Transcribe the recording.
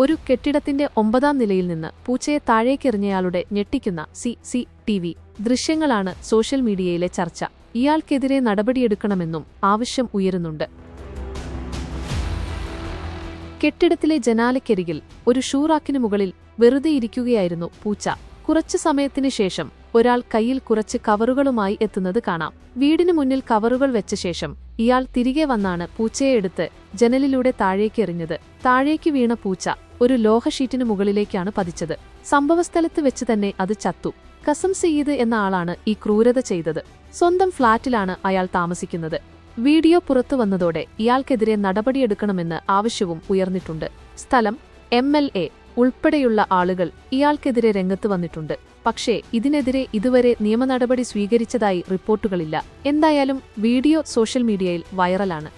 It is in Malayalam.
ഒരു കെട്ടിടത്തിന്റെ 9ാം നിലയിൽ നിന്ന് പൂച്ചയെ താഴേക്കെറിഞ്ഞയാളുടെ ഞെട്ടിക്കുന്ന CCTV ദൃശ്യങ്ങളാണ് സോഷ്യൽ മീഡിയയിലെ ചർച്ച. ഇയാൾക്കെതിരെ നടപടിയെടുക്കണമെന്നും ആവശ്യം ഉയരുന്നുണ്ട്. കെട്ടിടത്തിലെ ജനാലയ്ക്കരികിൽ ഒരു ഷൂറാക്കിനു മുകളിൽ വെറുതെ ഇരിക്കുകയായിരുന്നു പൂച്ച. കുറച്ചു സമയത്തിനു ശേഷം ഒരാൾ കയ്യിൽ കുറച്ച് കവറുകളുമായി എത്തുന്നത് കാണാം. വീടിനു മുന്നിൽ കവറുകൾ വെച്ച ശേഷം ഇയാൾ തിരികെ വന്നാണ് പൂച്ചയെ എടുത്ത് ജനലിലൂടെ താഴേക്കെറിഞ്ഞത്. താഴേക്ക് വീണ പൂച്ച ഒരു ലോഹഷീറ്റിനു മുകളിലേക്കാണ് പതിച്ചത്. സംഭവസ്ഥലത്ത് വെച്ച് തന്നെ അത് ചത്തു. കസം സയ്യിദ് എന്ന ആളാണ് ഈ ക്രൂരത ചെയ്തത്. സ്വന്തം ഫ്ളാറ്റിലാണ് അയാൾ താമസിക്കുന്നത്. വീഡിയോ പുറത്തു വന്നതോടെ ഇയാൾക്കെതിരെ നടപടിയെടുക്കണമെന്ന് ആവശ്യവും ഉയർന്നിട്ടുണ്ട്. സ്ഥലം MLA ഉൾപ്പെടെയുള്ള ആളുകൾ ഇയാൾക്കെതിരെ രംഗത്ത് വന്നിട്ടുണ്ട്. പക്ഷേ ഇതിനെതിരെ ഇതുവരെ നിയമനടപടി സ്വീകരിച്ചതായി റിപ്പോർട്ടുകളില്ല. എന്തായാലും വീഡിയോ സോഷ്യൽ മീഡിയയിൽ വൈറലാണ്.